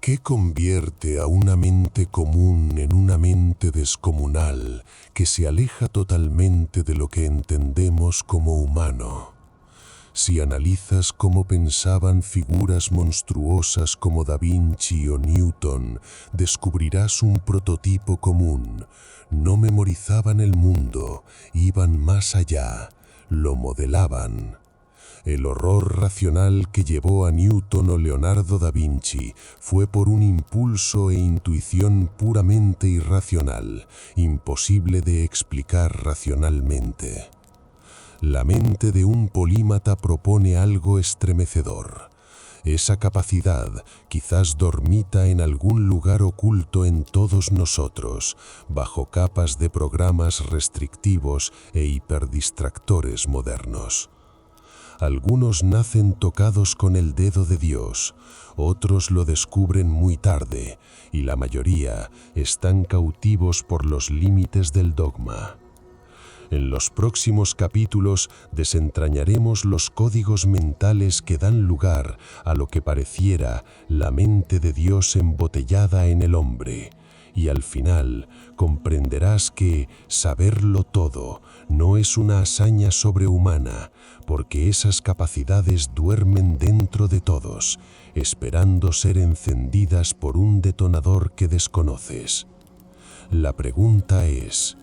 ¿Qué convierte a una mente común en una mente descomunal que se aleja totalmente de lo que entendemos como humano? Si analizas cómo pensaban figuras monstruosas como Da Vinci o Newton, descubrirás un prototipo común. No memorizaban el mundo, iban más allá, lo modelaban. El horror racional que llevó a Newton o Leonardo da Vinci fue por un impulso e intuición puramente irracional, imposible de explicar racionalmente. La mente de un polímata propone algo estremecedor. Esa capacidad quizás dormita en algún lugar oculto en todos nosotros, bajo capas de programas restrictivos e hiperdistractores modernos. Algunos nacen tocados con el dedo de Dios, otros lo descubren muy tarde, y la mayoría están cautivos por los límites del dogma. En los próximos capítulos desentrañaremos los códigos mentales que dan lugar a lo que pareciera la mente de Dios embotellada en el hombre. Y al final comprenderás que saberlo todo no es una hazaña sobrehumana, porque esas capacidades duermen dentro de todos, esperando ser encendidas por un detonador que desconoces. La pregunta es: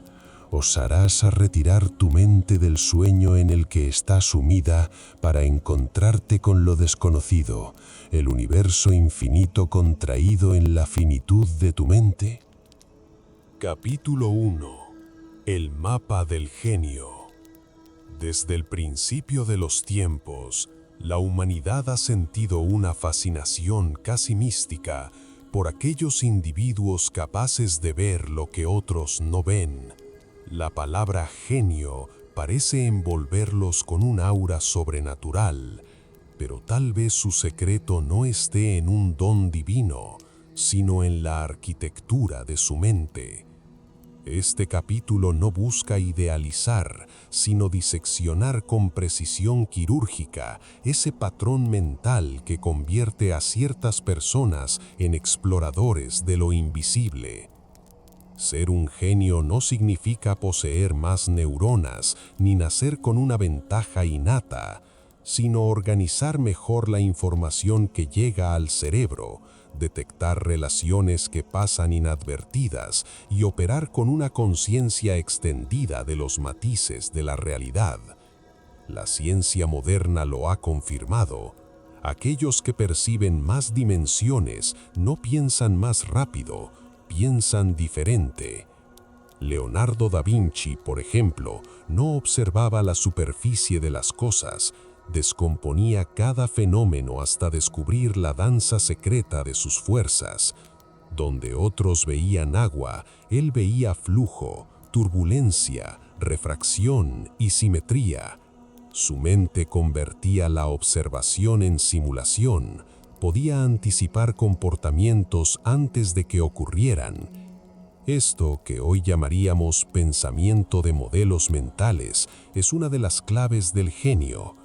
¿osarás a retirar tu mente del sueño en el que está sumida para encontrarte con lo desconocido, el universo infinito contraído en la finitud de tu mente? Capítulo 1. El mapa del genio. Desde el principio de los tiempos, la humanidad ha sentido una fascinación casi mística por aquellos individuos capaces de ver lo que otros no ven. La palabra genio parece envolverlos con un aura sobrenatural, pero tal vez su secreto no esté en un don divino, sino en la arquitectura de su mente. Este capítulo no busca idealizar, sino diseccionar con precisión quirúrgica ese patrón mental que convierte a ciertas personas en exploradores de lo invisible. Ser un genio no significa poseer más neuronas ni nacer con una ventaja innata, sino organizar mejor la información que llega al cerebro, detectar relaciones que pasan inadvertidas y operar con una conciencia extendida de los matices de la realidad. La ciencia moderna lo ha confirmado. Aquellos que perciben más dimensiones no piensan más rápido, piensan diferente. Leonardo da Vinci, por ejemplo, no observaba la superficie de las cosas, descomponía cada fenómeno hasta descubrir la danza secreta de sus fuerzas. Donde otros veían agua, él veía flujo, turbulencia, refracción y simetría. Su mente convertía la observación en simulación, podía anticipar comportamientos antes de que ocurrieran. Esto, que hoy llamaríamos pensamiento de modelos mentales, es una de las claves del genio.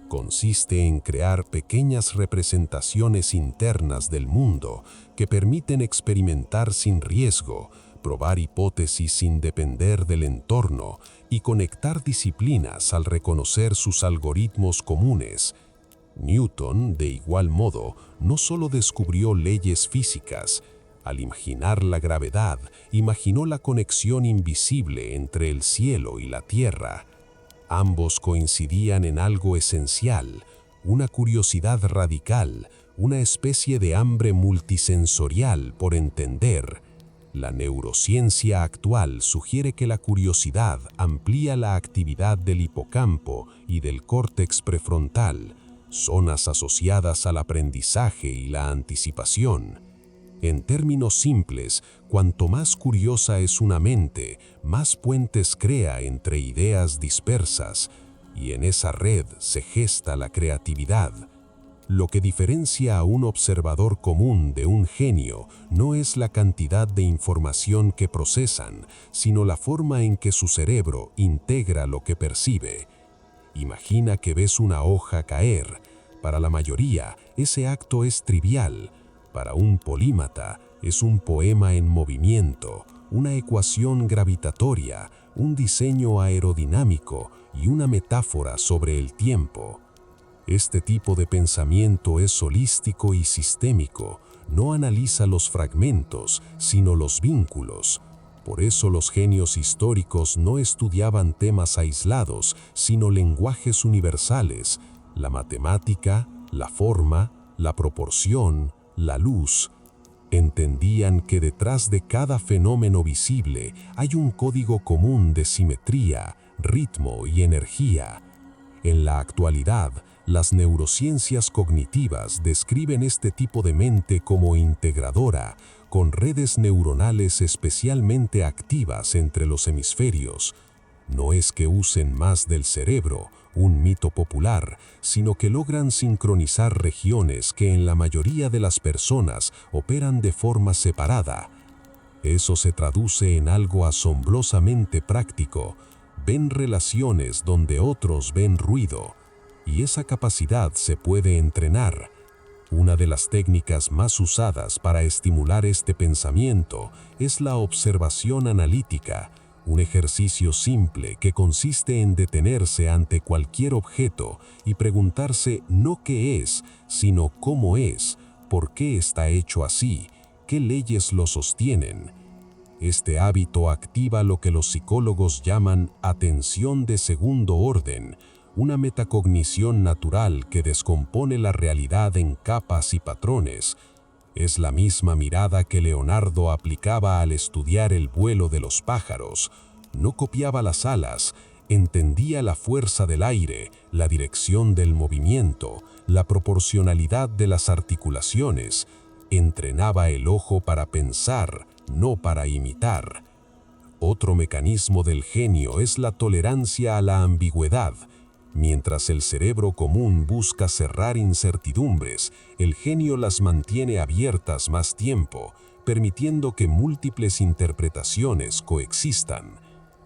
Consiste en crear pequeñas representaciones internas del mundo que permiten experimentar sin riesgo, probar hipótesis sin depender del entorno y conectar disciplinas al reconocer sus algoritmos comunes. Newton, de igual modo, no solo descubrió leyes físicas. Al imaginar la gravedad, imaginó la conexión invisible entre el cielo y la tierra. Ambos coincidían en algo esencial, una curiosidad radical, una especie de hambre multisensorial por entender. La neurociencia actual sugiere que la curiosidad amplía la actividad del hipocampo y del córtex prefrontal, zonas asociadas al aprendizaje y la anticipación. En términos simples, cuanto más curiosa es una mente, más puentes crea entre ideas dispersas, y en esa red se gesta la creatividad. Lo que diferencia a un observador común de un genio no es la cantidad de información que procesan, sino la forma en que su cerebro integra lo que percibe. Imagina que ves una hoja caer. Para la mayoría, ese acto es trivial. Para un polímata es un poema en movimiento, una ecuación gravitatoria, un diseño aerodinámico y una metáfora sobre el tiempo. Este tipo de pensamiento es holístico y sistémico, no analiza los fragmentos, sino los vínculos. Por eso los genios históricos no estudiaban temas aislados, sino lenguajes universales, la matemática, la forma, la proporción, la luz. Entendían que detrás de cada fenómeno visible hay un código común de simetría, ritmo y energía. En la actualidad, las neurociencias cognitivas describen este tipo de mente como integradora, con redes neuronales especialmente activas entre los hemisferios. No es que usen más del cerebro, un mito popular, sino que logran sincronizar regiones que en la mayoría de las personas operan de forma separada. Eso se traduce en algo asombrosamente práctico. Ven relaciones donde otros ven ruido, y esa capacidad se puede entrenar. Una de las técnicas más usadas para estimular este pensamiento es la observación analítica, un ejercicio simple que consiste en detenerse ante cualquier objeto y preguntarse no qué es, sino cómo es, por qué está hecho así, qué leyes lo sostienen. Este hábito activa lo que los psicólogos llaman atención de segundo orden, una metacognición natural que descompone la realidad en capas y patrones. Es la misma mirada que Leonardo aplicaba al estudiar el vuelo de los pájaros. No copiaba las alas, entendía la fuerza del aire, la dirección del movimiento, la proporcionalidad de las articulaciones. Entrenaba el ojo para pensar, no para imitar. Otro mecanismo del genio es la tolerancia a la ambigüedad. Mientras el cerebro común busca cerrar incertidumbres, el genio las mantiene abiertas más tiempo, permitiendo que múltiples interpretaciones coexistan.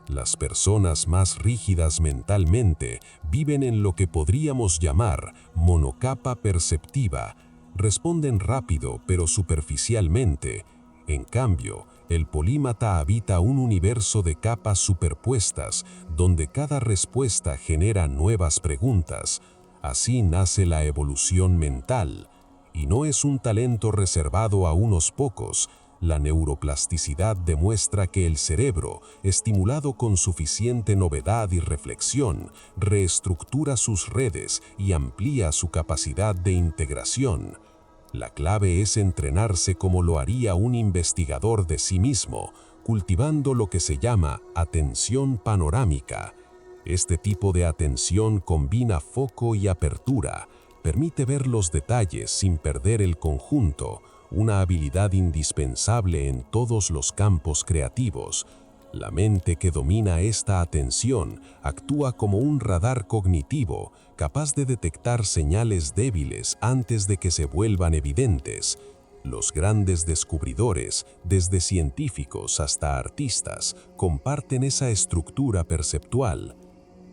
Las personas más rígidas mentalmente viven en lo que podríamos llamar monocapa perceptiva. Responden rápido pero superficialmente. En cambio, el polímata habita un universo de capas superpuestas, donde cada respuesta genera nuevas preguntas. Así nace la evolución mental. Y no es un talento reservado a unos pocos. La neuroplasticidad demuestra que el cerebro, estimulado con suficiente novedad y reflexión, reestructura sus redes y amplía su capacidad de integración. La clave es entrenarse como lo haría un investigador de sí mismo, cultivando lo que se llama atención panorámica. Este tipo de atención combina foco y apertura, permite ver los detalles sin perder el conjunto, una habilidad indispensable en todos los campos creativos. La mente que domina esta atención actúa como un radar cognitivo, capaz de detectar señales débiles antes de que se vuelvan evidentes. Los grandes descubridores, desde científicos hasta artistas, comparten esa estructura perceptual.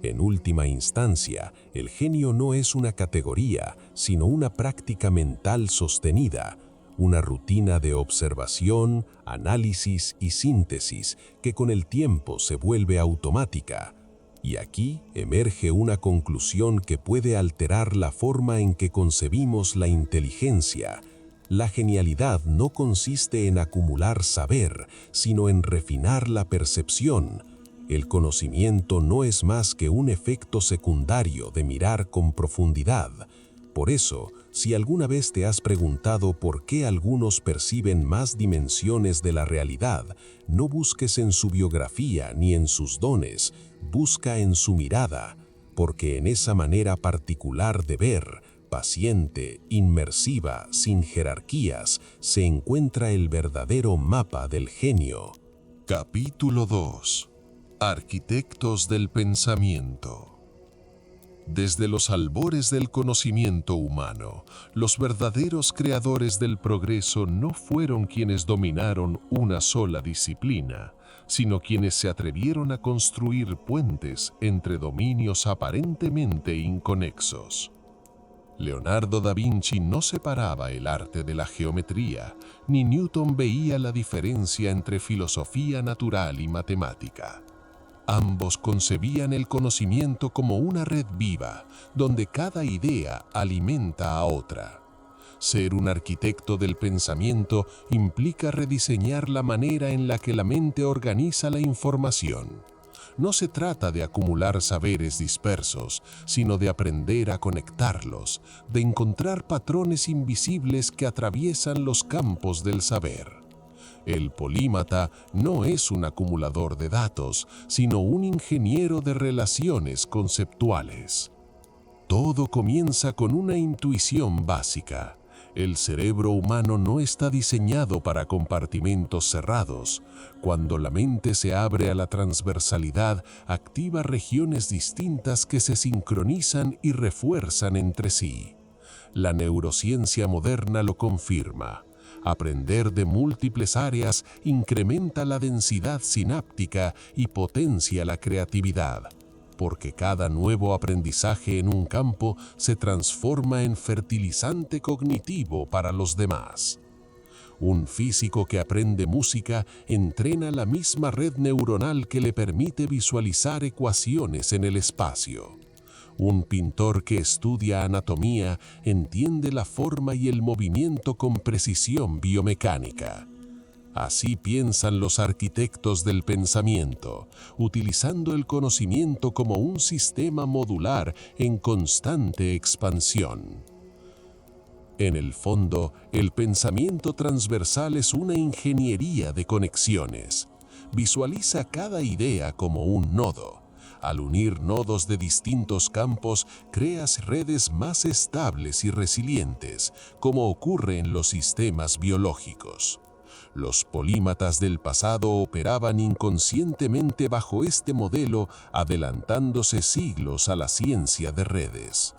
En última instancia, el genio no es una categoría, sino una práctica mental sostenida, una rutina de observación, análisis y síntesis que con el tiempo se vuelve automática. Y aquí emerge una conclusión que puede alterar la forma en que concebimos la inteligencia. La genialidad no consiste en acumular saber, sino en refinar la percepción. El conocimiento no es más que un efecto secundario de mirar con profundidad. Por eso, si alguna vez te has preguntado por qué algunos perciben más dimensiones de la realidad, no busques en su biografía ni en sus dones, busca en su mirada, porque en esa manera particular de ver, paciente, inmersiva, sin jerarquías, se encuentra el verdadero mapa del genio. Capítulo 2. Arquitectos del pensamiento. Desde los albores del conocimiento humano, los verdaderos creadores del progreso no fueron quienes dominaron una sola disciplina, sino quienes se atrevieron a construir puentes entre dominios aparentemente inconexos. Leonardo da Vinci no separaba el arte de la geometría, ni Newton veía la diferencia entre filosofía natural y matemática. Ambos concebían el conocimiento como una red viva, donde cada idea alimenta a otra. Ser un arquitecto del pensamiento implica rediseñar la manera en la que la mente organiza la información. No se trata de acumular saberes dispersos, sino de aprender a conectarlos, de encontrar patrones invisibles que atraviesan los campos del saber. El polímata no es un acumulador de datos, sino un ingeniero de relaciones conceptuales. Todo comienza con una intuición básica. El cerebro humano no está diseñado para compartimentos cerrados. Cuando la mente se abre a la transversalidad, activa regiones distintas que se sincronizan y refuerzan entre sí. La neurociencia moderna lo confirma. Aprender de múltiples áreas incrementa la densidad sináptica y potencia la creatividad, porque cada nuevo aprendizaje en un campo se transforma en fertilizante cognitivo para los demás. Un físico que aprende música entrena la misma red neuronal que le permite visualizar ecuaciones en el espacio. Un pintor que estudia anatomía entiende la forma y el movimiento con precisión biomecánica. Así piensan los arquitectos del pensamiento, utilizando el conocimiento como un sistema modular en constante expansión. En el fondo, el pensamiento transversal es una ingeniería de conexiones. Visualiza cada idea como un nodo. Al unir nodos de distintos campos, creas redes más estables y resilientes, como ocurre en los sistemas biológicos. Los polímatas del pasado operaban inconscientemente bajo este modelo, adelantándose siglos a la ciencia de redes.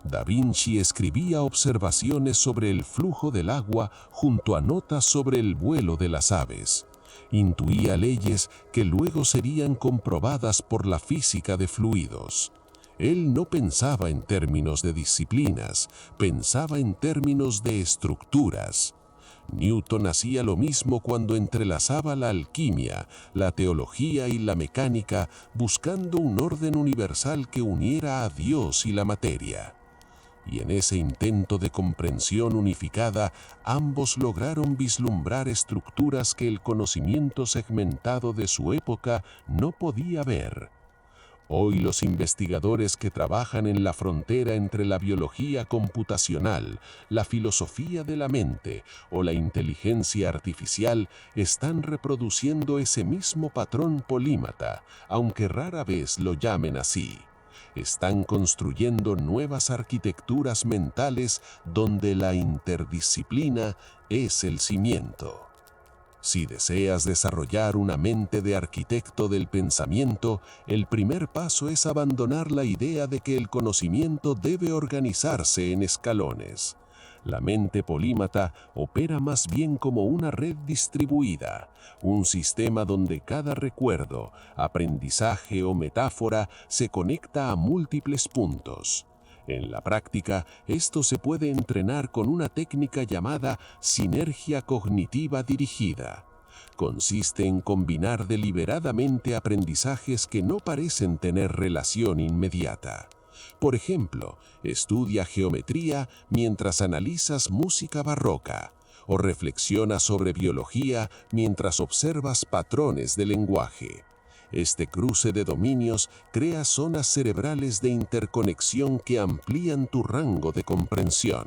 Da Vinci escribía observaciones sobre el flujo del agua junto a notas sobre el vuelo de las aves. Intuía leyes que luego serían comprobadas por la física de fluidos. Él no pensaba en términos de disciplinas, pensaba en términos de estructuras. Newton hacía lo mismo cuando entrelazaba la alquimia, la teología y la mecánica, buscando un orden universal que uniera a Dios y la materia. Y en ese intento de comprensión unificada, ambos lograron vislumbrar estructuras que el conocimiento segmentado de su época no podía ver. Hoy los investigadores que trabajan en la frontera entre la biología computacional, la filosofía de la mente o la inteligencia artificial están reproduciendo ese mismo patrón polímata, aunque rara vez lo llamen así. Están construyendo nuevas arquitecturas mentales donde la interdisciplina es el cimiento. Si deseas desarrollar una mente de arquitecto del pensamiento, el primer paso es abandonar la idea de que el conocimiento debe organizarse en escalones. La mente polímata opera más bien como una red distribuida, un sistema donde cada recuerdo, aprendizaje o metáfora se conecta a múltiples puntos. En la práctica, esto se puede entrenar con una técnica llamada sinergia cognitiva dirigida. Consiste en combinar deliberadamente aprendizajes que no parecen tener relación inmediata. Por ejemplo, estudia geometría mientras analizas música barroca, o reflexiona sobre biología mientras observas patrones de lenguaje. Este cruce de dominios crea zonas cerebrales de interconexión que amplían tu rango de comprensión.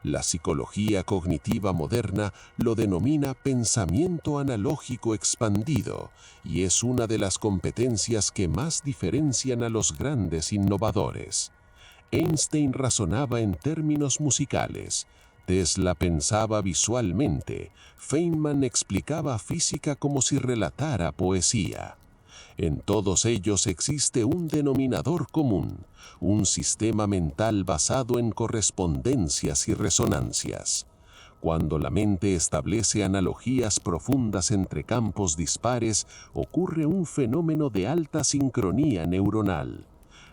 La psicología cognitiva moderna lo denomina pensamiento analógico expandido y es una de las competencias que más diferencian a los grandes innovadores. Einstein razonaba en términos musicales, Tesla pensaba visualmente, Feynman explicaba física como si relatara poesía. En todos ellos existe un denominador común, un sistema mental basado en correspondencias y resonancias. Cuando la mente establece analogías profundas entre campos dispares, ocurre un fenómeno de alta sincronía neuronal.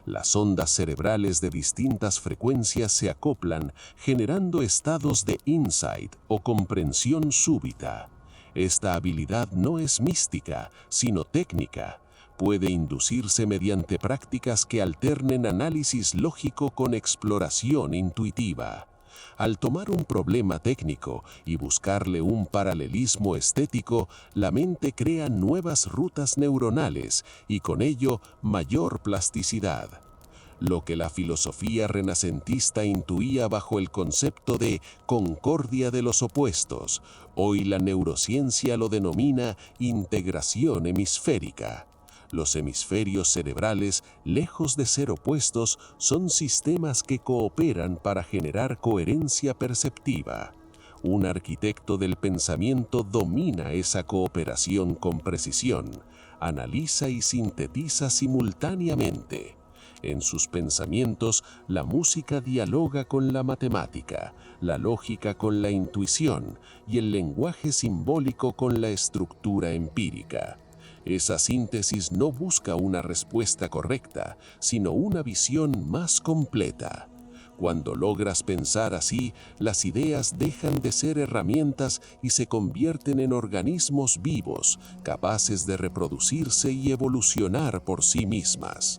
Las ondas cerebrales de distintas frecuencias se acoplan, generando estados de insight o comprensión súbita. Esta habilidad no es mística, sino técnica. Puede inducirse mediante prácticas que alternen análisis lógico con exploración intuitiva. Al tomar un problema técnico y buscarle un paralelismo estético, la mente crea nuevas rutas neuronales y con ello mayor plasticidad. Lo que la filosofía renacentista intuía bajo el concepto de concordia de los opuestos, hoy la neurociencia lo denomina integración hemisférica. Los hemisferios cerebrales, lejos de ser opuestos, son sistemas que cooperan para generar coherencia perceptiva. Un arquitecto del pensamiento domina esa cooperación con precisión, analiza y sintetiza simultáneamente. En sus pensamientos, la música dialoga con la matemática, la lógica con la intuición y el lenguaje simbólico con la estructura empírica. Esa síntesis no busca una respuesta correcta, sino una visión más completa. Cuando logras pensar así, las ideas dejan de ser herramientas y se convierten en organismos vivos, capaces de reproducirse y evolucionar por sí mismas.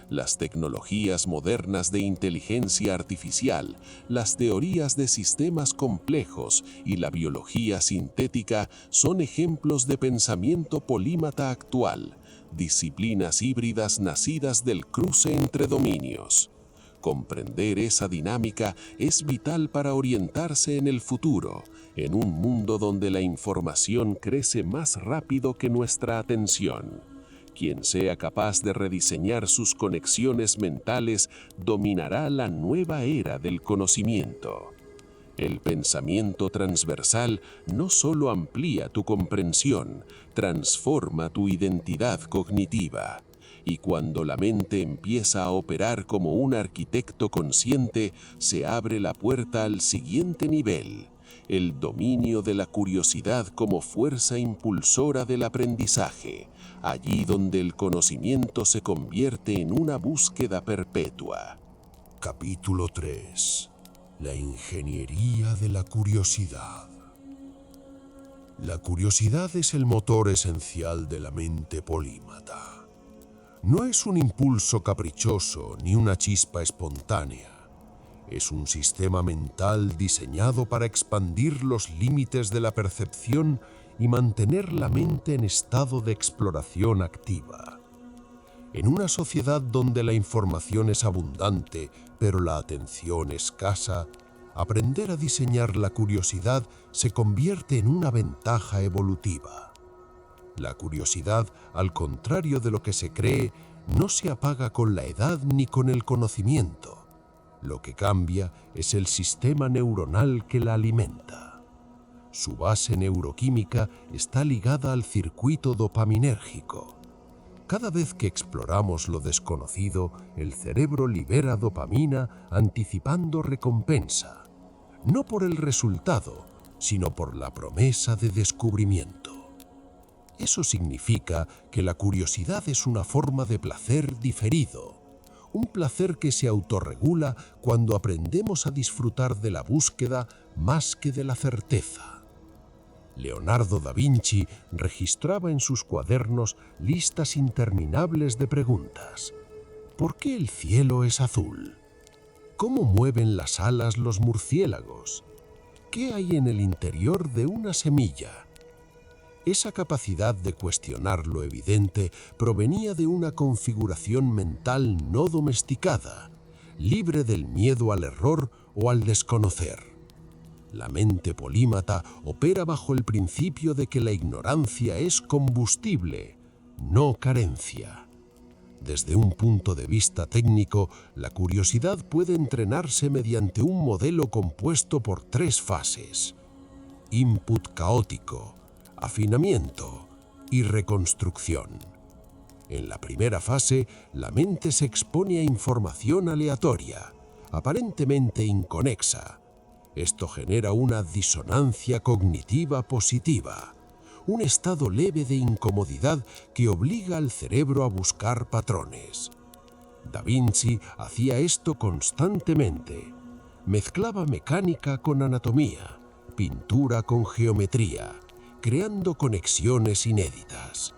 Las tecnologías modernas de inteligencia artificial, las teorías de sistemas complejos y la biología sintética son ejemplos de pensamiento polímata actual, disciplinas híbridas nacidas del cruce entre dominios. Comprender esa dinámica es vital para orientarse en el futuro, en un mundo donde la información crece más rápido que nuestra atención. Quien sea capaz de rediseñar sus conexiones mentales dominará la nueva era del conocimiento. El pensamiento transversal no solo amplía tu comprensión, transforma tu identidad cognitiva. Y cuando la mente empieza a operar como un arquitecto consciente, se abre la puerta al siguiente nivel: el dominio de la curiosidad como fuerza impulsora del aprendizaje, allí donde el conocimiento se convierte en una búsqueda perpetua. Capítulo 3. La ingeniería de la curiosidad. La curiosidad es el motor esencial de la mente polímata. No es un impulso caprichoso ni una chispa espontánea. Es un sistema mental diseñado para expandir los límites de la percepción y mantener la mente en estado de exploración activa. En una sociedad donde la información es abundante, pero la atención escasa, aprender a diseñar la curiosidad se convierte en una ventaja evolutiva. La curiosidad, al contrario de lo que se cree, no se apaga con la edad ni con el conocimiento. Lo que cambia es el sistema neuronal que la alimenta. Su base neuroquímica está ligada al circuito dopaminérgico. Cada vez que exploramos lo desconocido, el cerebro libera dopamina anticipando recompensa, no por el resultado, sino por la promesa de descubrimiento. Eso significa que la curiosidad es una forma de placer diferido, un placer que se autorregula cuando aprendemos a disfrutar de la búsqueda más que de la certeza. Leonardo da Vinci registraba en sus cuadernos listas interminables de preguntas. ¿Por qué el cielo es azul? ¿Cómo mueven las alas los murciélagos? ¿Qué hay en el interior de una semilla? Esa capacidad de cuestionar lo evidente provenía de una configuración mental no domesticada, libre del miedo al error o al desconocer. La mente polímata opera bajo el principio de que la ignorancia es combustible, no carencia. Desde un punto de vista técnico, la curiosidad puede entrenarse mediante un modelo compuesto por 3 fases: input caótico, afinamiento y reconstrucción. En la primera fase, la mente se expone a información aleatoria, aparentemente inconexa. Esto genera una disonancia cognitiva positiva, un estado leve de incomodidad que obliga al cerebro a buscar patrones. Da Vinci hacía esto constantemente. Mezclaba mecánica con anatomía, pintura con geometría, creando conexiones inéditas.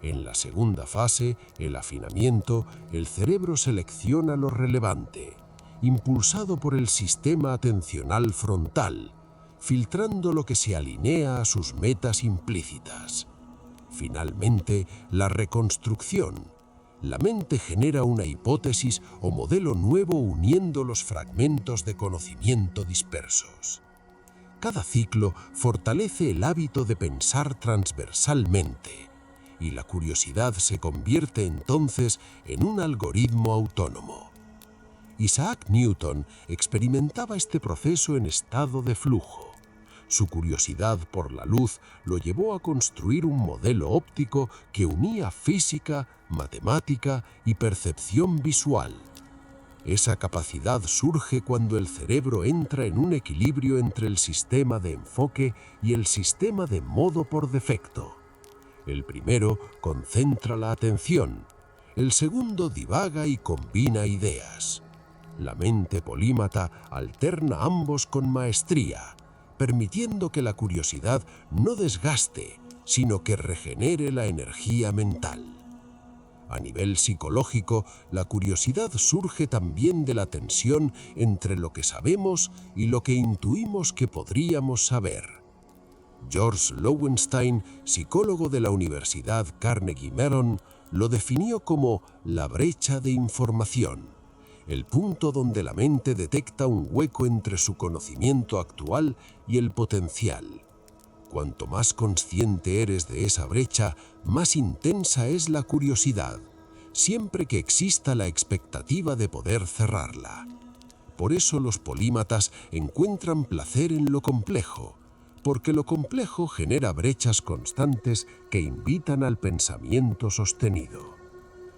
En la segunda fase, el afinamiento, el cerebro selecciona lo relevante, impulsado por el sistema atencional frontal, filtrando lo que se alinea a sus metas implícitas. Finalmente, la reconstrucción. La mente genera una hipótesis o modelo nuevo uniendo los fragmentos de conocimiento dispersos. Cada ciclo fortalece el hábito de pensar transversalmente, y la curiosidad se convierte entonces en un algoritmo autónomo. Isaac Newton experimentaba este proceso en estado de flujo. Su curiosidad por la luz lo llevó a construir un modelo óptico que unía física, matemática y percepción visual. Esa capacidad surge cuando el cerebro entra en un equilibrio entre el sistema de enfoque y el sistema de modo por defecto. El primero concentra la atención, el segundo divaga y combina ideas. La mente polímata alterna ambos con maestría, permitiendo que la curiosidad no desgaste, sino que regenere la energía mental. A nivel psicológico, la curiosidad surge también de la tensión entre lo que sabemos y lo que intuimos que podríamos saber. George Loewenstein, psicólogo de la Universidad Carnegie Mellon, lo definió como la brecha de información, el punto donde la mente detecta un hueco entre su conocimiento actual y el potencial. Cuanto más consciente eres de esa brecha, más intensa es la curiosidad, siempre que exista la expectativa de poder cerrarla. Por eso los polímatas encuentran placer en lo complejo, porque lo complejo genera brechas constantes que invitan al pensamiento sostenido.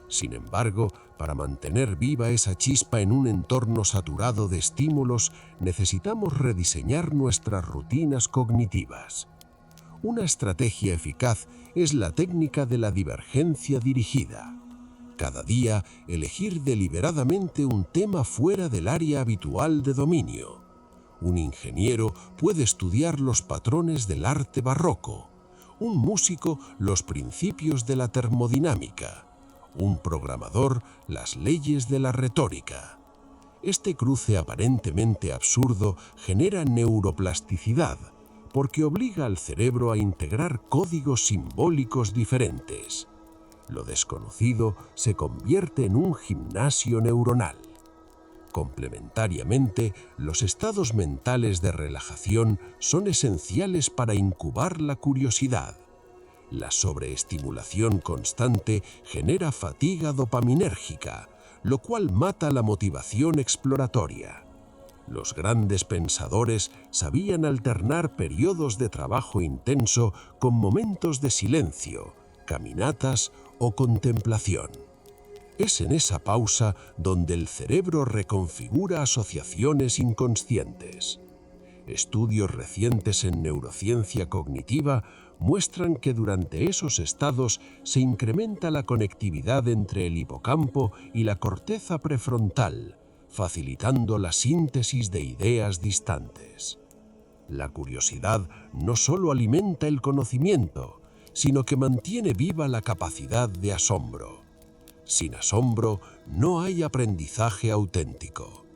Sin embargo, para mantener viva esa chispa en un entorno saturado de estímulos, necesitamos rediseñar nuestras rutinas cognitivas. Una estrategia eficaz es la técnica de la divergencia dirigida. Cada día, elegir deliberadamente un tema fuera del área habitual de dominio. Un ingeniero puede estudiar los patrones del arte barroco, un músico los principios de la termodinámica, un programador las leyes de la retórica. Este cruce aparentemente absurdo genera neuroplasticidad, porque obliga al cerebro a integrar códigos simbólicos diferentes. Lo desconocido se convierte en un gimnasio neuronal. Complementariamente, los estados mentales de relajación son esenciales para incubar la curiosidad. La sobreestimulación constante genera fatiga dopaminérgica, lo cual mata la motivación exploratoria. Los grandes pensadores sabían alternar periodos de trabajo intenso con momentos de silencio, caminatas o contemplación. Es en esa pausa donde el cerebro reconfigura asociaciones inconscientes. Estudios recientes en neurociencia cognitiva muestran que durante esos estados se incrementa la conectividad entre el hipocampo y la corteza prefrontal, facilitando la síntesis de ideas distantes. La curiosidad no solo alimenta el conocimiento, sino que mantiene viva la capacidad de asombro. Sin asombro, no hay aprendizaje auténtico.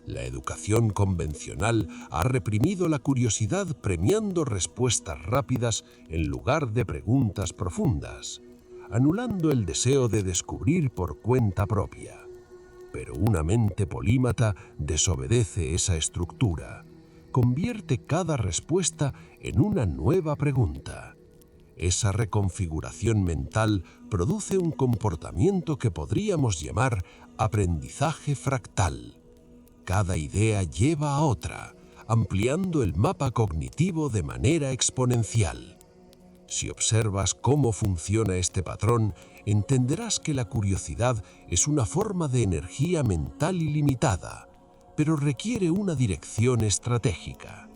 La educación convencional ha reprimido la curiosidad premiando respuestas rápidas en lugar de preguntas profundas, anulando el deseo de descubrir por cuenta propia. Pero una mente polímata desobedece esa estructura, convierte cada respuesta en una nueva pregunta. Esa reconfiguración mental produce un comportamiento que podríamos llamar aprendizaje fractal. Cada idea lleva a otra, ampliando el mapa cognitivo de manera exponencial. Si observas cómo funciona este patrón, entenderás que la curiosidad es una forma de energía mental ilimitada, pero requiere una dirección estratégica.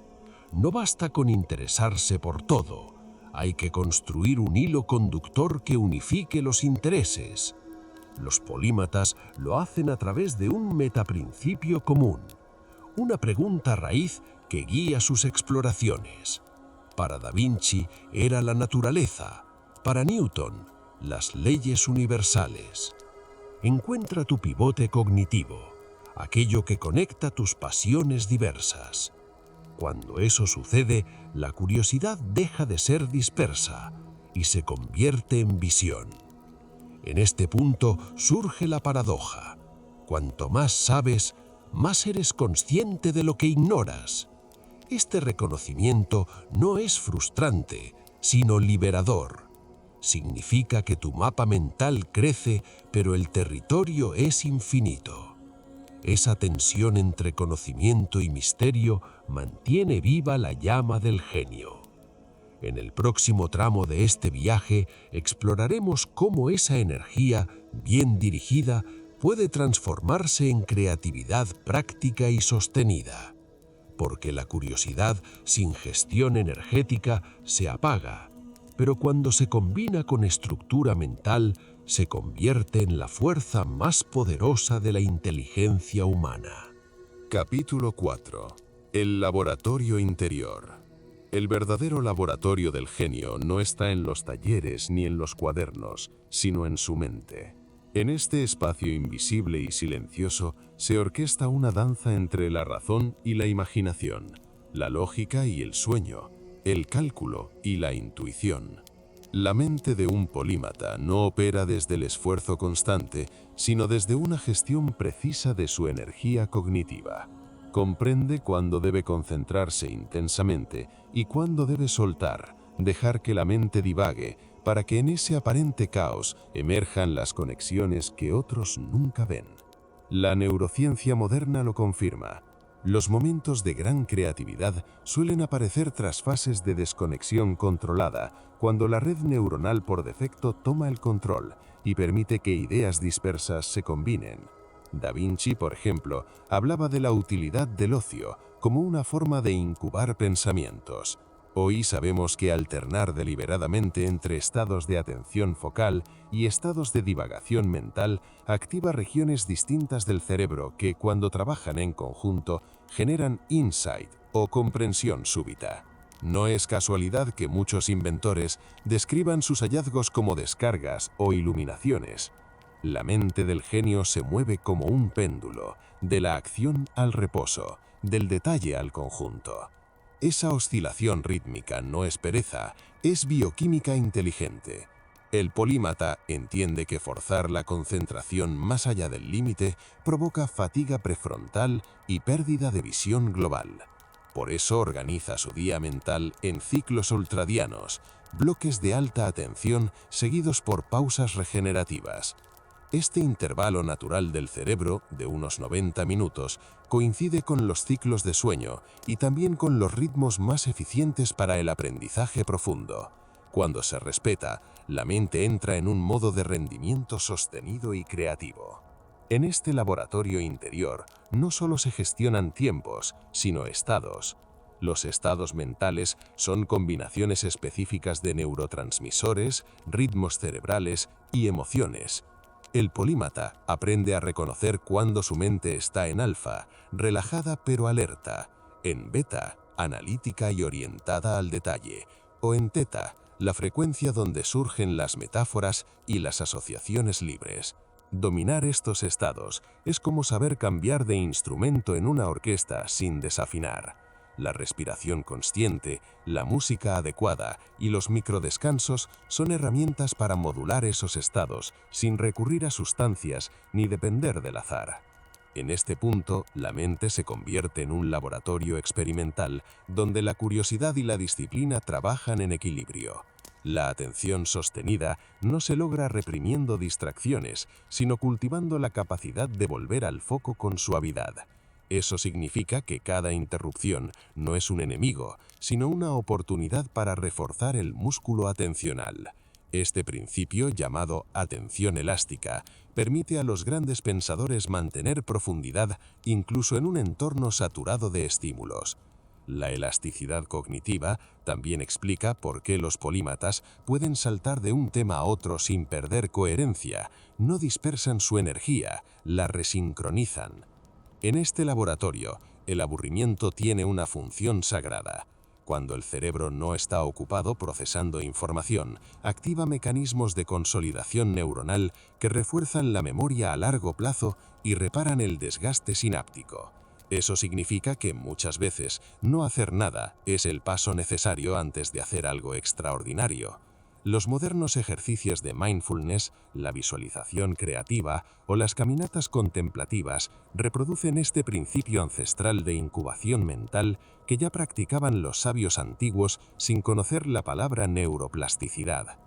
No basta con interesarse por todo, hay que construir un hilo conductor que unifique los intereses. Los polímatas lo hacen a través de un metaprincipio común, una pregunta raíz que guía sus exploraciones. Para Da Vinci era la naturaleza, para Newton, las leyes universales. Encuentra tu pivote cognitivo, aquello que conecta tus pasiones diversas. Cuando eso sucede, la curiosidad deja de ser dispersa y se convierte en visión. En este punto surge la paradoja. Cuanto más sabes, más eres consciente de lo que ignoras. Este reconocimiento no es frustrante, sino liberador. Significa que tu mapa mental crece, pero el territorio es infinito. Esa tensión entre conocimiento y misterio mantiene viva la llama del genio. En el próximo tramo de este viaje exploraremos cómo esa energía, bien dirigida, puede transformarse en creatividad práctica y sostenida. Porque la curiosidad sin gestión energética se apaga, pero cuando se combina con estructura mental, se convierte en la fuerza más poderosa de la inteligencia humana. Capítulo 4. El laboratorio interior. El verdadero laboratorio del genio no está en los talleres ni en los cuadernos, sino en su mente. En este espacio invisible y silencioso se orquesta una danza entre la razón y la imaginación, la lógica y el sueño, el cálculo y la intuición. La mente de un polímata no opera desde el esfuerzo constante, sino desde una gestión precisa de su energía cognitiva. Comprende cuándo debe concentrarse intensamente y cuándo debe soltar, dejar que la mente divague, para que en ese aparente caos emerjan las conexiones que otros nunca ven. La neurociencia moderna lo confirma. Los momentos de gran creatividad suelen aparecer tras fases de desconexión controlada, cuando la red neuronal por defecto toma el control y permite que ideas dispersas se combinen. Da Vinci, por ejemplo, hablaba de la utilidad del ocio como una forma de incubar pensamientos. Hoy sabemos que alternar deliberadamente entre estados de atención focal y estados de divagación mental activa regiones distintas del cerebro que, cuando trabajan en conjunto, generan insight o comprensión súbita. No es casualidad que muchos inventores describan sus hallazgos como descargas o iluminaciones. La mente del genio se mueve como un péndulo, de la acción al reposo, del detalle al conjunto. Esa oscilación rítmica no es pereza, es bioquímica inteligente. El polímata entiende que forzar la concentración más allá del límite provoca fatiga prefrontal y pérdida de visión global. Por eso organiza su día mental en ciclos ultradianos, bloques de alta atención seguidos por pausas regenerativas. Este intervalo natural del cerebro, de unos 90 minutos, coincide con los ciclos de sueño y también con los ritmos más eficientes para el aprendizaje profundo. Cuando se respeta, la mente entra en un modo de rendimiento sostenido y creativo. En este laboratorio interior no solo se gestionan tiempos, sino estados. Los estados mentales son combinaciones específicas de neurotransmisores, ritmos cerebrales y emociones. El polímata aprende a reconocer cuando su mente está en alfa, relajada pero alerta, en beta, analítica y orientada al detalle, o en teta, la frecuencia donde surgen las metáforas y las asociaciones libres. Dominar estos estados es como saber cambiar de instrumento en una orquesta sin desafinar. La respiración consciente, la música adecuada y los microdescansos son herramientas para modular esos estados sin recurrir a sustancias ni depender del azar. En este punto, la mente se convierte en un laboratorio experimental donde la curiosidad y la disciplina trabajan en equilibrio. La atención sostenida no se logra reprimiendo distracciones, sino cultivando la capacidad de volver al foco con suavidad. Eso significa que cada interrupción no es un enemigo, sino una oportunidad para reforzar el músculo atencional. Este principio, llamado atención elástica, permite a los grandes pensadores mantener profundidad incluso en un entorno saturado de estímulos. La elasticidad cognitiva también explica por qué los polímatas pueden saltar de un tema a otro sin perder coherencia, no dispersan su energía, la resincronizan. En este laboratorio, el aburrimiento tiene una función sagrada. Cuando el cerebro no está ocupado procesando información, activa mecanismos de consolidación neuronal que refuerzan la memoria a largo plazo y reparan el desgaste sináptico. Eso significa que muchas veces no hacer nada es el paso necesario antes de hacer algo extraordinario. Los modernos ejercicios de mindfulness, la visualización creativa o las caminatas contemplativas reproducen este principio ancestral de incubación mental que ya practicaban los sabios antiguos sin conocer la palabra neuroplasticidad.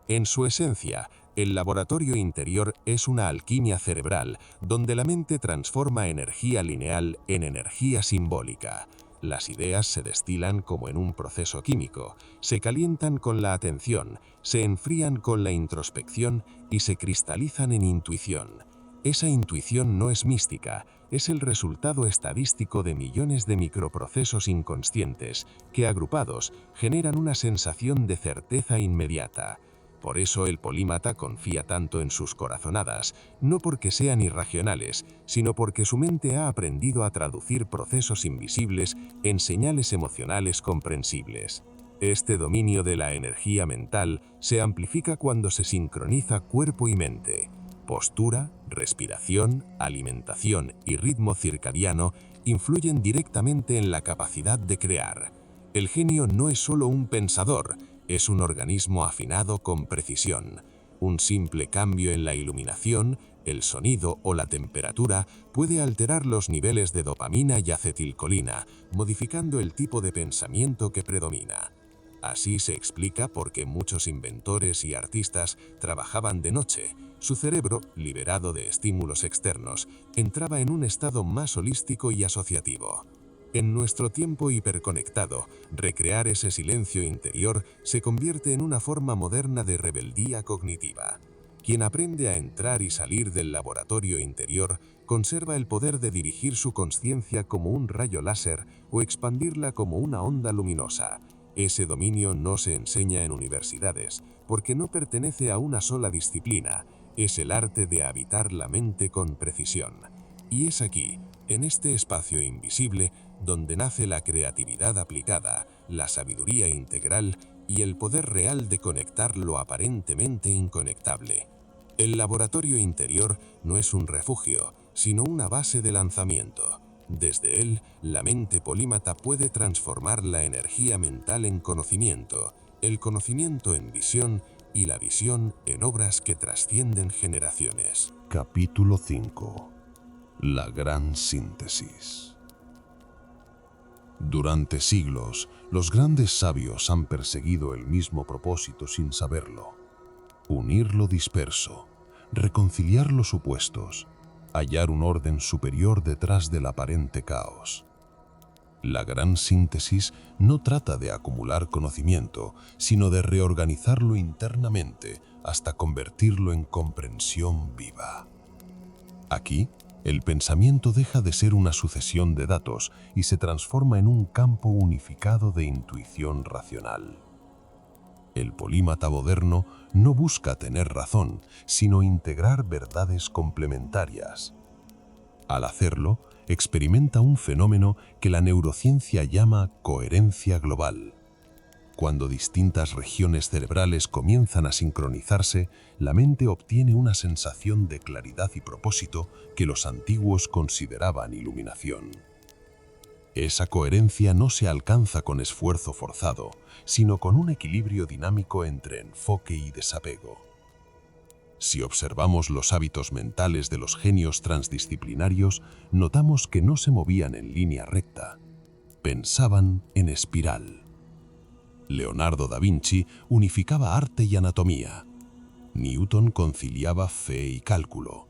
En su esencia, el laboratorio interior es una alquimia cerebral donde la mente transforma energía lineal en energía simbólica. Las ideas se destilan como en un proceso químico, se calientan con la atención, se enfrían con la introspección y se cristalizan en intuición. Esa intuición no es mística, es el resultado estadístico de millones de microprocesos inconscientes que, agrupados, generan una sensación de certeza inmediata. Por eso el polímata confía tanto en sus corazonadas, no porque sean irracionales, sino porque su mente ha aprendido a traducir procesos invisibles en señales emocionales comprensibles. Este dominio de la energía mental se amplifica cuando se sincroniza cuerpo y mente. Postura, respiración, alimentación y ritmo circadiano influyen directamente en la capacidad de crear. El genio no es solo un pensador, es un organismo afinado con precisión. Un simple cambio en la iluminación, el sonido o la temperatura puede alterar los niveles de dopamina y acetilcolina, modificando el tipo de pensamiento que predomina. Así se explica por qué muchos inventores y artistas trabajaban de noche. Su cerebro, liberado de estímulos externos, entraba en un estado más holístico y asociativo. En nuestro tiempo hiperconectado, recrear ese silencio interior se convierte en una forma moderna de rebeldía cognitiva. Quien aprende a entrar y salir del laboratorio interior conserva el poder de dirigir su consciencia como un rayo láser o expandirla como una onda luminosa. Ese dominio no se enseña en universidades, porque no pertenece a una sola disciplina, es el arte de habitar la mente con precisión. Y es aquí, en este espacio invisible, donde nace la creatividad aplicada, la sabiduría integral y el poder real de conectar lo aparentemente inconectable. El laboratorio interior no es un refugio, sino una base de lanzamiento. Desde él, la mente polímata puede transformar la energía mental en conocimiento, el conocimiento en visión y la visión en obras que trascienden generaciones. Capítulo 5. La gran síntesis. Durante siglos, los grandes sabios han perseguido el mismo propósito sin saberlo: unir lo disperso, reconciliar los opuestos, hallar un orden superior detrás del aparente caos. La gran síntesis no trata de acumular conocimiento, sino de reorganizarlo internamente hasta convertirlo en comprensión viva. Aquí, el pensamiento deja de ser una sucesión de datos y se transforma en un campo unificado de intuición racional. El polímata moderno no busca tener razón, sino integrar verdades complementarias. Al hacerlo, experimenta un fenómeno que la neurociencia llama coherencia global. Cuando distintas regiones cerebrales comienzan a sincronizarse, la mente obtiene una sensación de claridad y propósito que los antiguos consideraban iluminación. Esa coherencia no se alcanza con esfuerzo forzado, sino con un equilibrio dinámico entre enfoque y desapego. Si observamos los hábitos mentales de los genios transdisciplinarios, notamos que no se movían en línea recta, pensaban en espiral. Leonardo da Vinci unificaba arte y anatomía. Newton conciliaba fe y cálculo.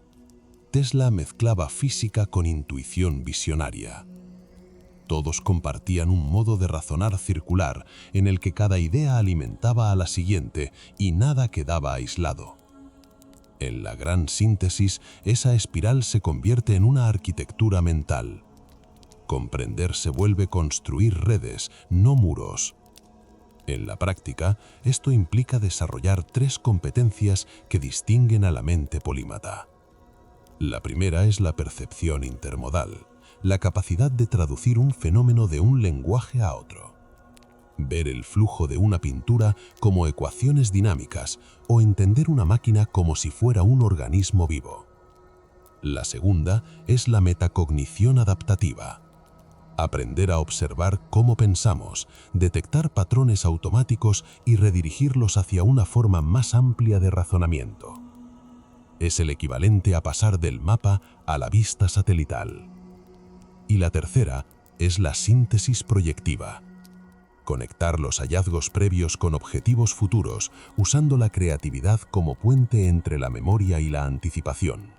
Tesla mezclaba física con intuición visionaria. Todos compartían un modo de razonar circular en el que cada idea alimentaba a la siguiente y nada quedaba aislado. En la gran síntesis, esa espiral se convierte en una arquitectura mental. Comprender se vuelve construir redes, no muros. En la práctica, esto implica desarrollar 3 competencias que distinguen a la mente polímata. La primera es la percepción intermodal, la capacidad de traducir un fenómeno de un lenguaje a otro. Ver el flujo de una pintura como ecuaciones dinámicas o entender una máquina como si fuera un organismo vivo. La segunda es la metacognición adaptativa. Aprender a observar cómo pensamos, detectar patrones automáticos y redirigirlos hacia una forma más amplia de razonamiento. Es el equivalente a pasar del mapa a la vista satelital. Y la tercera es la síntesis proyectiva. Conectar los hallazgos previos con objetivos futuros, usando la creatividad como puente entre la memoria y la anticipación.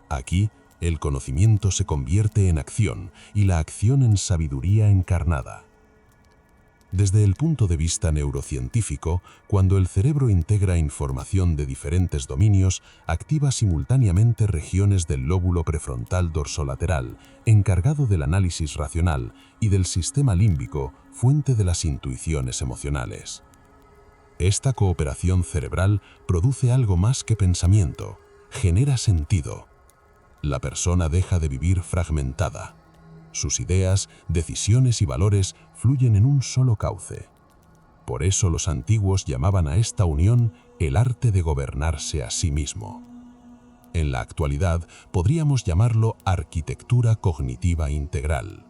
Aquí, el conocimiento se convierte en acción y la acción en sabiduría encarnada. Desde el punto de vista neurocientífico, cuando el cerebro integra información de diferentes dominios, activa simultáneamente regiones del lóbulo prefrontal dorsolateral, encargado del análisis racional, y del sistema límbico, fuente de las intuiciones emocionales. Esta cooperación cerebral produce algo más que pensamiento, genera sentido. La persona deja de vivir fragmentada. Sus ideas, decisiones y valores fluyen en un solo cauce. Por eso los antiguos llamaban a esta unión el arte de gobernarse a sí mismo. En la actualidad podríamos llamarlo arquitectura cognitiva integral.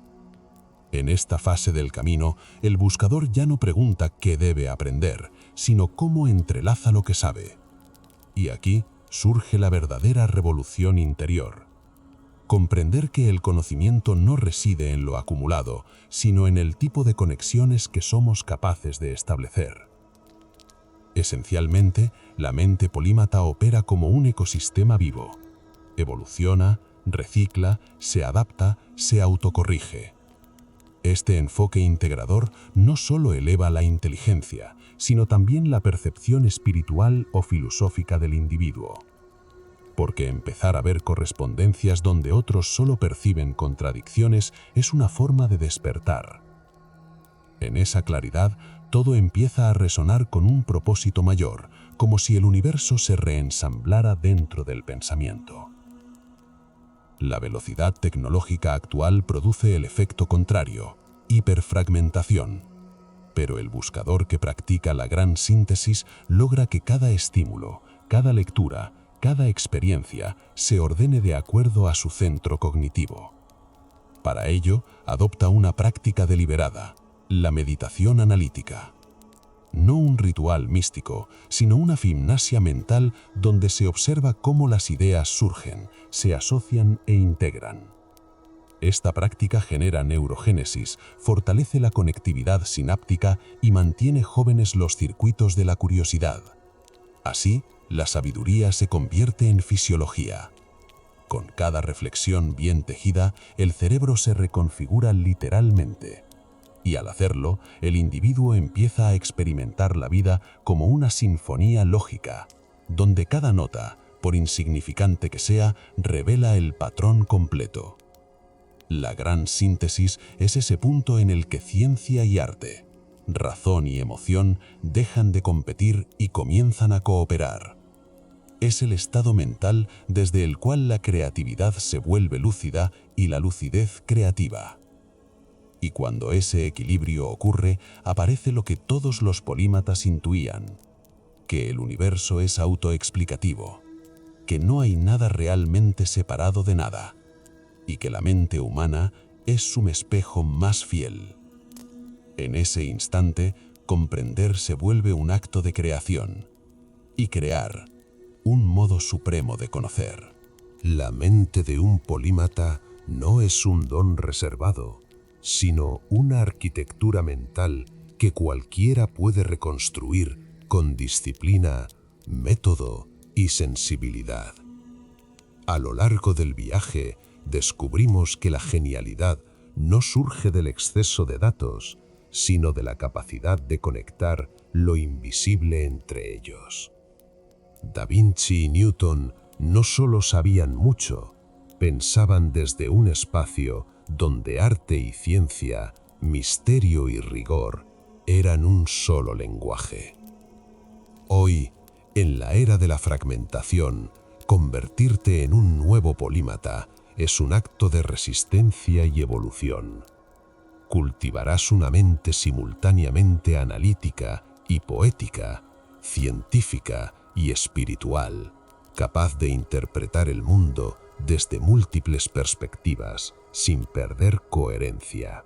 En esta fase del camino, el buscador ya no pregunta qué debe aprender, sino cómo entrelaza lo que sabe. Y aquí surge la verdadera revolución interior. Comprender que el conocimiento no reside en lo acumulado, sino en el tipo de conexiones que somos capaces de establecer. Esencialmente, la mente polímata opera como un ecosistema vivo. Evoluciona, recicla, se adapta, se autocorrige. Este enfoque integrador no solo eleva la inteligencia, sino también la percepción espiritual o filosófica del individuo. Porque empezar a ver correspondencias donde otros solo perciben contradicciones es una forma de despertar. En esa claridad, todo empieza a resonar con un propósito mayor, como si el universo se reensamblara dentro del pensamiento. La velocidad tecnológica actual produce el efecto contrario, hiperfragmentación. Pero el buscador que practica la gran síntesis logra que cada estímulo, cada lectura, cada experiencia se ordene de acuerdo a su centro cognitivo. Para ello, adopta una práctica deliberada, la meditación analítica. No un ritual místico, sino una gimnasia mental donde se observa cómo las ideas surgen, se asocian e integran. Esta práctica genera neurogénesis, fortalece la conectividad sináptica y mantiene jóvenes los circuitos de la curiosidad. Así, la sabiduría se convierte en fisiología. Con cada reflexión bien tejida, el cerebro se reconfigura literalmente. Y al hacerlo, el individuo empieza a experimentar la vida como una sinfonía lógica, donde cada nota, por insignificante que sea, revela el patrón completo. La gran síntesis es ese punto en el que ciencia y arte, razón y emoción dejan de competir y comienzan a cooperar. Es el estado mental desde el cual la creatividad se vuelve lúcida y la lucidez creativa. Y cuando ese equilibrio ocurre, aparece lo que todos los polímatas intuían, que el universo es autoexplicativo, que no hay nada realmente separado de nada, y que la mente humana es su espejo más fiel. En ese instante, comprender se vuelve un acto de creación, y crear, un modo supremo de conocer. La mente de un polímata no es un don reservado, sino una arquitectura mental que cualquiera puede reconstruir con disciplina, método y sensibilidad. A lo largo del viaje, descubrimos que la genialidad no surge del exceso de datos, sino de la capacidad de conectar lo invisible entre ellos. Da Vinci y Newton no solo sabían mucho, pensaban desde un espacio donde arte y ciencia, misterio y rigor eran un solo lenguaje. Hoy, en la era de la fragmentación, convertirte en un nuevo polímata es un acto de resistencia y evolución. Cultivarás una mente simultáneamente analítica y poética, científica y espiritual, capaz de interpretar el mundo desde múltiples perspectivas sin perder coherencia.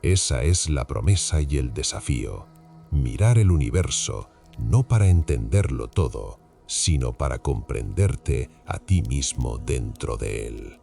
Esa es la promesa y el desafío: mirar el universo no para entenderlo todo, sino para comprenderte a ti mismo dentro de él.